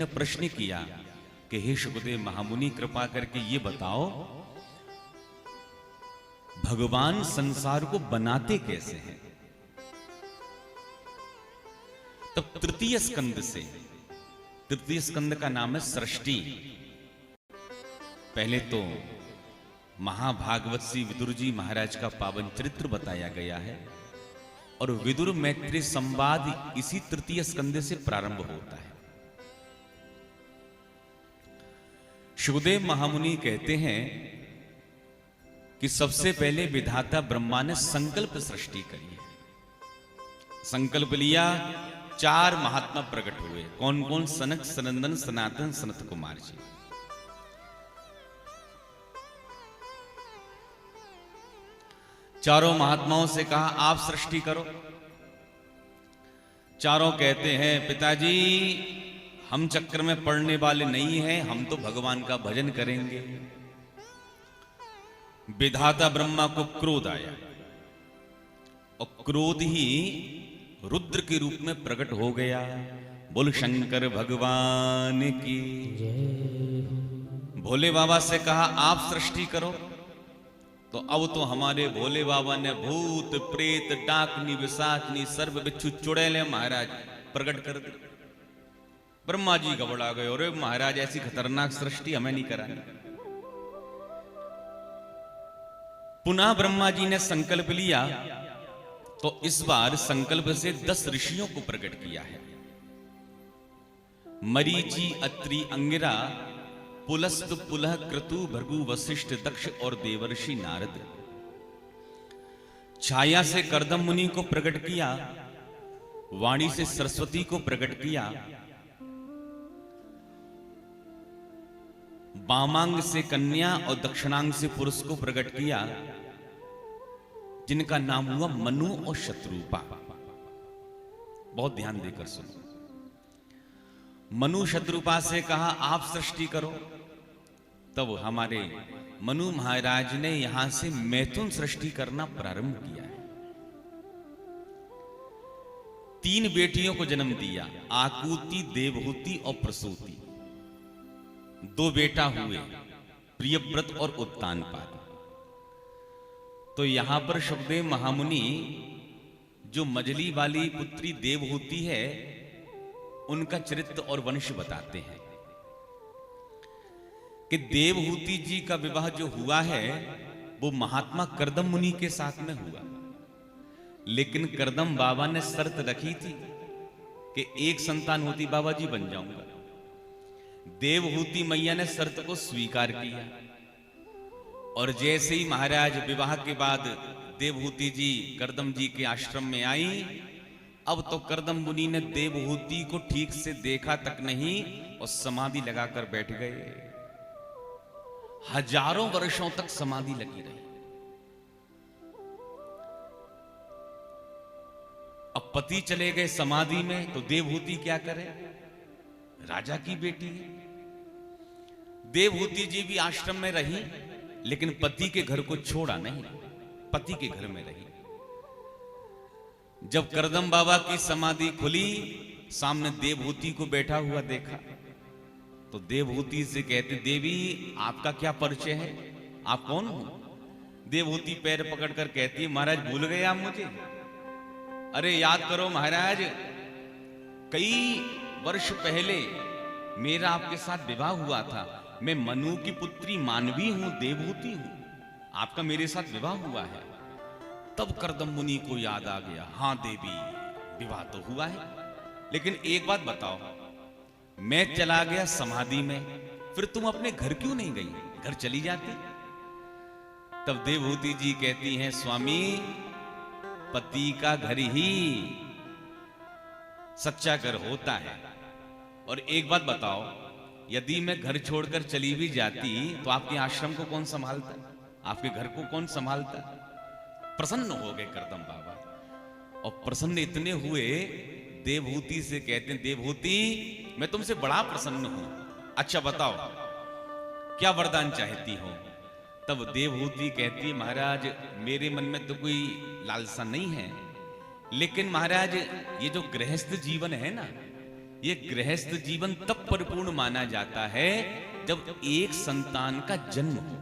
ने प्रश्न किया कि हे शुकदेव महामुनि, कृपा करके ये बताओ भगवान संसार को बनाते कैसे हैं। तब तृतीय स्कंद का नाम है सृष्टि। पहले तो महाभागवत श्री विदुर जी महाराज का पावन चरित्र बताया गया है और विदुर मैत्री संवाद इसी तृतीय स्कंद से प्रारंभ होता है। शुकदेव महामुनि कहते हैं कि सबसे पहले विधाता ब्रह्मा ने संकल्प सृष्टि करी। संकल्प लिया, 4 महात्मा प्रकट हुए। कौन कौन? सनक, सनंदन, सनातन, सनत कुमार जी। चारों महात्माओं से कहा आप सृष्टि करो। चारों कहते हैं पिताजी हम चक्र में पड़ने वाले नहीं हैं, हम तो भगवान का भजन करेंगे। विधाता ब्रह्मा को क्रोध आया और क्रोध ही रुद्र के रूप में प्रकट हो गया। बोल शंकर भगवान की। भोले बाबा से कहा आप सृष्टि करो। तो अब तो हमारे भोले बाबा ने भूत प्रेत डाकनी विसाचनी सर्व बिच्छू चुड़ैले महाराज प्रकट कर दी। ब्रह्मा जी घबरा गए, अरे महाराज ऐसी खतरनाक सृष्टि हमें नहीं करानी। पुनः ब्रह्मा जी ने संकल्प लिया तो इस बार संकल्प से 10 ऋषियों को प्रकट किया है। मरीचि, अत्रि, अंगिरा, पुलस्त, पुलह, क्रतु, भृगु, वशिष्ठ, दक्ष और देवर्षि नारद। छाया से कर्दम मुनि को प्रकट किया, वाणी से सरस्वती को प्रकट किया, वामांग से कन्या और दक्षिणांग से पुरुष को प्रकट किया, जिनका नाम हुआ मनु और शत्रुपा। बहुत ध्यान देकर सुनो। मनु शत्रुपा से कहा आप सृष्टि करो। तब हमारे मनु महाराज ने यहां से मैथुन सृष्टि करना प्रारंभ किया है। 3 बेटियों को जन्म दिया, आकुति, देवहूति और प्रसूति। 2 बेटा हुए, प्रियव्रत और उत्तानपाद। तो यहां पर शुकदेव महामुनि जो मजली वाली पुत्री देवहूति है उनका चरित्र और वंश बताते हैं कि देवहूति जी का विवाह जो हुआ है वो महात्मा कर्दम मुनि के साथ में हुआ। लेकिन कर्दम बाबा ने शर्त रखी थी कि एक संतान होती बाबा जी बन जाऊंगा। देवहूति मैया ने शर्त को स्वीकार किया और जैसे ही महाराज विवाह के बाद देवहूति जी कर्दम जी के आश्रम में आई, अब तो कर्दम मुनि ने देवहूति को ठीक से देखा तक नहीं और समाधि लगाकर बैठ गए। हजारों वर्षों तक समाधि लगी रही। अब पति चले गए समाधि में तो देवहूति क्या करे? राजा की बेटी है। देवहूति जी भी आश्रम में रही लेकिन पति के घर को छोड़ा नहीं, पति के घर में रही। जब कर्दम बाबा की समाधि खुली, सामने देवहूति को बैठा हुआ देखा तो देवहूति से कहते देवी आपका क्या परिचय है, आप कौन हो? देवहूति पैर पकड़कर कहती महाराज भूल गए आप मुझे? अरे याद करो महाराज, कई वर्ष पहले मेरा आपके साथ विवाह हुआ था। मैं मनु की पुत्री मानवी हूं, देवहूति हूं, आपका मेरे साथ विवाह हुआ है। तब कर्दम मुनि को याद आ गया, हां देवी विवाह तो हुआ है, लेकिन एक बात बताओ, मैं चला गया समाधि में, फिर तुम अपने घर क्यों नहीं गई? घर चली जाती। तब देवहूति जी कहती हैं स्वामी पति का घर ही सच्चा घर होता है। और एक बात बताओ, यदि मैं घर छोड़कर चली भी जाती तो आपके आश्रम को कौन संभालता? आपके घर को कौन संभालता? प्रसन्न हो गए कर्दम बाबा और प्रसन्न इतने हुए देवहूति से कहते हैं देवहूति मैं तुमसे बड़ा प्रसन्न हूं, अच्छा बताओ क्या वरदान चाहती हो? तब देवहूति कहती है महाराज मेरे मन में तो कोई लालसा नहीं है, लेकिन महाराज ये जो गृहस्थ जीवन है ना, ये गृहस्थ जीवन तब परिपूर्ण माना जाता है जब एक संतान का जन्म हो,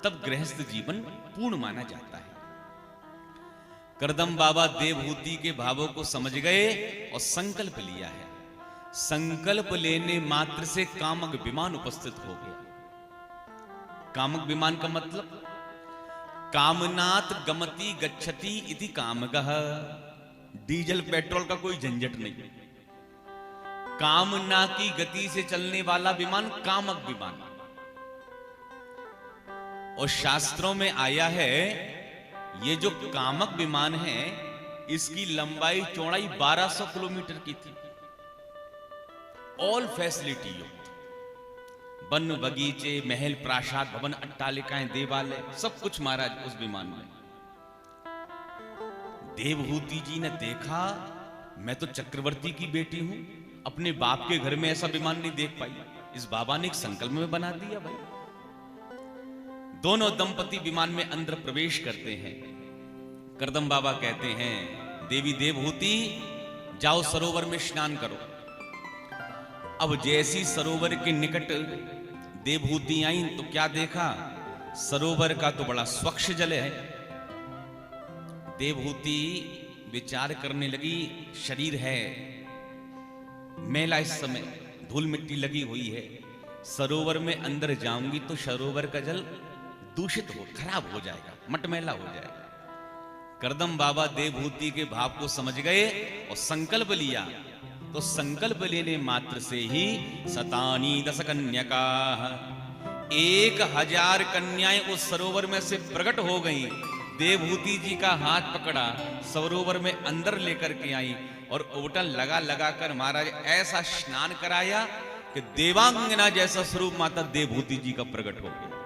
तब गृहस्थ जीवन पूर्ण माना जाता है। करदम बाबा देवहूति के भावों को समझ गए और संकल्प लिया है। संकल्प लेने मात्र से कामक विमान उपस्थित हो गया। कामक विमान का मतलब कामनात गमति गच्छति इति कामगः। डीजल पेट्रोल का कोई झंझट नहीं, कामना की गति से चलने वाला विमान कामक विमान। और शास्त्रों में आया है ये जो कामक विमान है इसकी लंबाई चौड़ाई 1200 किलोमीटर की थी। ऑल फैसिलिटी युक्त, वन बगीचे, महल, प्रासाद, भवन, अट्टालिकाएं, देवालय, सब कुछ महाराज उस विमान में। देवहूति जी ने देखा मैं तो चक्रवर्ती की बेटी हूं, अपने बाप के घर में ऐसा विमान नहीं देख पाई। इस बाबा ने एक संकल्प में बना दिया भाई। दोनों दंपति विमान में अंदर प्रवेश करते हैं। करदम बाबा कहते हैं देवी देवहूति जाओ सरोवर में स्नान करो। अब जैसी सरोवर के निकट देवहूति आई तो क्या देखा, सरोवर का तो बड़ा स्वच्छ जल है। देवहूति विचार करने लगी शरीर है मैला, इस समय धूल मिट्टी लगी हुई है, सरोवर में अंदर जाऊंगी तो सरोवर का जल दूषित हो, खराब हो जाएगा, मटमैला हो जाएगा। करदम बाबा देवहूति के भाव को समझ गए और संकल्प लिया। तो संकल्प लेने मात्र से ही सतानी 10 कन्यका, 1000 कन्याएं उस सरोवर में से प्रकट हो गईं। देवहूति जी का हाथ पकड़ा, सरोवर में अंदर लेकर के आई और ओटल लगा लगा कर महाराज ऐसा स्नान कराया कि देवांगना जैसा स्वरूप माता देवहूति जी का प्रकट हो गया।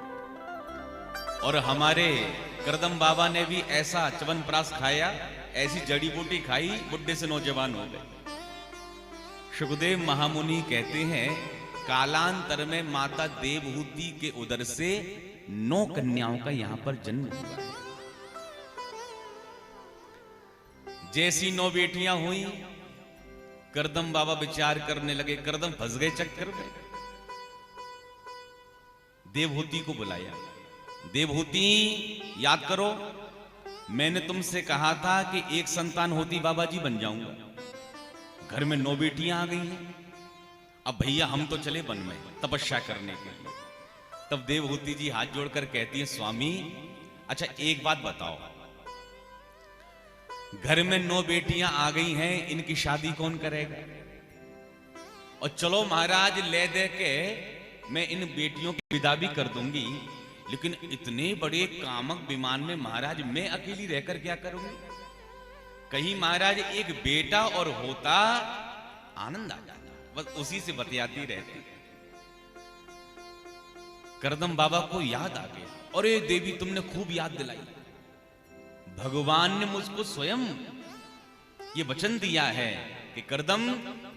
और हमारे करदम बाबा ने भी ऐसा च्यवनप्राश खाया, ऐसी जड़ी बूटी खाई, बुढ़े से नौजवान हो गए। सुखदेव महामुनि कहते हैं कालांतर में माता देवहूति के उदर से 9 कन्याओं का यहां पर जन्म हुआ। जैसी 9 बेटियां हुई, करदम बाबा विचार करने लगे, करदम फंस गए चक्कर में। देवहूति को बुलाया, देवहूति याद करो मैंने तुमसे कहा था कि एक संतान होती बाबा जी बन जाऊंगा, घर में 9 बेटियां आ गई हैं, अब भैया हम तो चले वन में तपस्या करने के लिए। तब देवहूति जी हाथ जोड़कर कहती है स्वामी अच्छा एक बात बताओ, घर में 9 बेटियां आ गई हैं, इनकी शादी कौन करेगा? और चलो महाराज ले दे के मैं इन बेटियों की विदा भी कर दूंगी, लेकिन इतने बड़े कामक विमान में महाराज मैं अकेली रहकर क्या करूंगी? कहीं महाराज एक बेटा और होता आनंद आ जाता, बस उसी से बतियाती रहती। करदम बाबा को याद आ गया, अरे देवी तुमने खूब याद दिलाई, भगवान ने मुझको स्वयं ये वचन दिया है कि करदम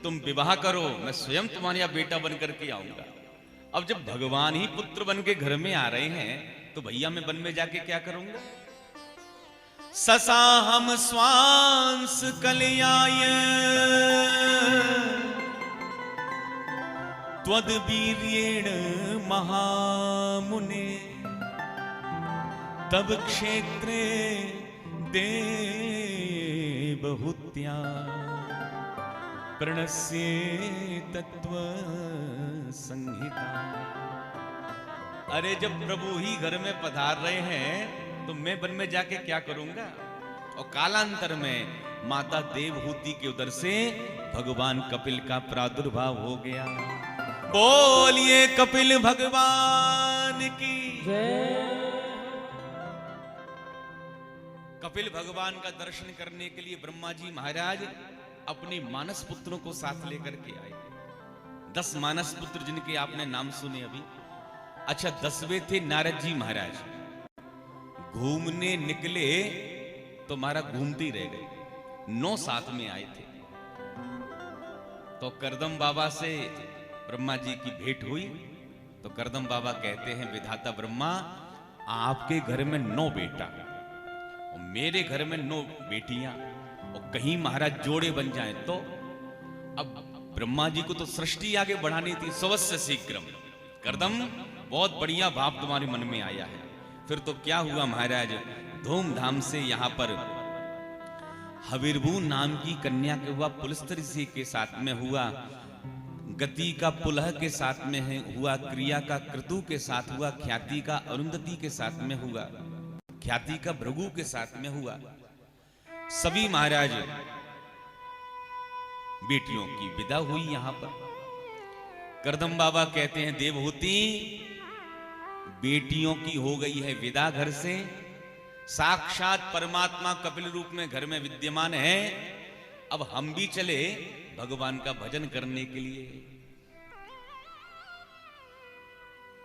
तुम विवाह करो, मैं स्वयं तुम्हारे यहाँ बेटा बन करके आऊंगा। अब जब भगवान ही पुत्र बन के घर में आ रहे हैं तो भैया मैं वन में जाके क्या करूंगा? ससा हम स्वांस कलयाय त्वद्वीर्येण महामुने तब क्षेत्रे देवहूत्या प्रणस्ये तत्व संहिता। अरे जब प्रभु ही घर में पधार रहे हैं तो मैं वन में जाके क्या करूंगा? और कालांतर में माता देवहूति के उदर से भगवान कपिल का प्रादुर्भाव हो गया। बोलिए कपिल भगवान की जय। कपिल भगवान का दर्शन करने के लिए ब्रह्मा जी महाराज अपने मानस पुत्रों को साथ लेकर के आए। 10 मानस पुत्र जिनके आपने नाम सुने अभी। अच्छा 10वें थे नारद जी महाराज। घूमने निकले तो महाराज घूमते ही रह गए। 9 साथ में आए थे। तो करदम बाबा से ब्रह्मा जी की भेंट हुई तो करदम बाबा कहते हैं विधाता ब्रह्मा आपके घर में 9 बेटा और मेरे घर में 9 बेटियां, और कहीं महाराज जोड़े बन जाएं तो अब ब्रह्मा जी को तो सृष्टि आगे बढ़ानी थी। स्वस्य शीघ्रम कर्दम, बहुत बढ़िया भाव तुम्हारे मन में आया है। फिर तो क्या हुआ महाराज, धूमधाम से यहां पर हविर्भू नाम की कन्या के हुआ, पुलस्तर ऋषि के साथ में हुआ, गति का पुलह के साथ में है हुआ, क्रिया का क्रतु के साथ हुआ, ख्याति का अरुंधति के साथ में हुआ, ख्याति का भृगु के साथ में हुआ। सभी महाराज बेटियों की विदा हुई यहां पर। करदम बाबा कहते हैं देवहूति बेटियों की हो गई है विदा घर से, साक्षात परमात्मा कपिल रूप में घर में विद्यमान है। अब हम भी चले भगवान का भजन करने के लिए।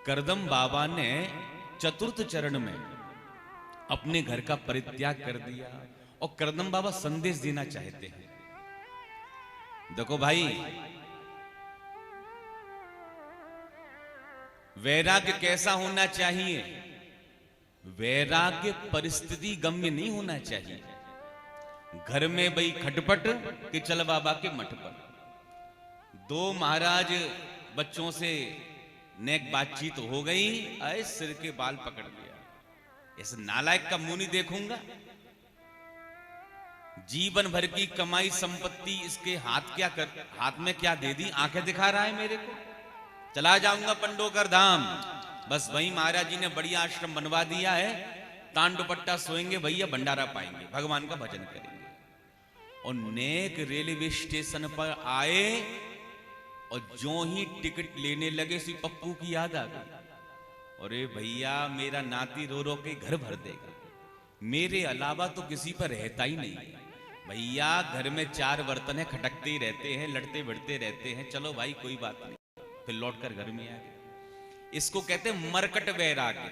करदम बाबा ने चतुर्थ चरण में अपने घर का परित्याग कर दिया और करदम बाबा संदेश देना चाहते हैं। देखो भाई, वैराग्य कैसा होना चाहिए? वैराग्य परिस्थिति गम्य नहीं होना चाहिए। घर में भाई खटपट कि चल बाबा के मठ पर। दो महाराज बच्चों से नेक बातचीत हो गई, आए सिर के बाल पकड़ लिया। इस नालायक का मुंह नहीं देखूंगा। जीवन भर की कमाई संपत्ति इसके हाथ में क्या दे दी? आंखें दिखा रहा है मेरे को। चला जाऊंगा पंडोकर धाम। बस वहीं महाराज जी ने बढ़िया आश्रम बनवा दिया है। तांड दुपट्टा सोएंगे भैया, भंडारा पाएंगे, भगवान का भजन करेंगे। और नेक रेलवे स्टेशन पर आए और जो ही टिकट लेने लगे सी पप्पू की याद आ गई। अरे भैया, मेरा नाती रो रो के घर भर देगा, मेरे अलावा तो किसी पर रहता ही नहीं है। भैया घर में 4 बर्तन है, खटकते ही रहते हैं, लड़ते भिड़ते रहते हैं। चलो भाई कोई बात नहीं। फिर लौटकर घर में आ गए। इसको कहते हैं मरकट वैराग्य।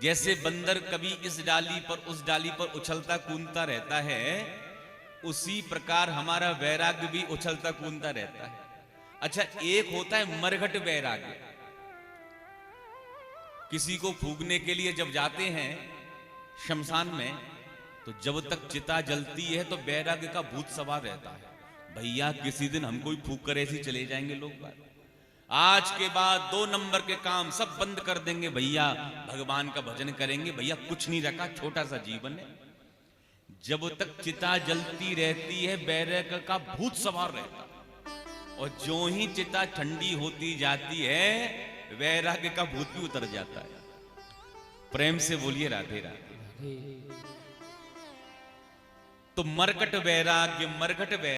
जैसे बंदर कभी इस डाली पर उस डाली पर उछलता कूदता रहता है, उसी प्रकार हमारा वैराग्य भी उछलता कूदता रहता है। अच्छा, एक होता है मरघट वैराग्य। किसी को फूकने के लिए जब जाते हैं शमशान में, तो जब तक चिता जलती है तो वैराग्य का भूत सवार रहता है। भैया किसी दिन हमको ही फूक कर ऐसे चले जाएंगे लोग। आज के बाद 2 नंबर के काम सब बंद कर देंगे भैया, भगवान का भजन करेंगे। भैया कुछ नहीं रखा, छोटा सा जीवन है। जब तक चिता जलती रहती है वैराग्य का भूत सवार रहता है, और जो ही चिता ठंडी होती जाती है वैराग्य का भूत भी उतर जाता है। प्रेम से बोलिए राधे राधे। तो मरकट वैराग्य, मरकट वैराग्य।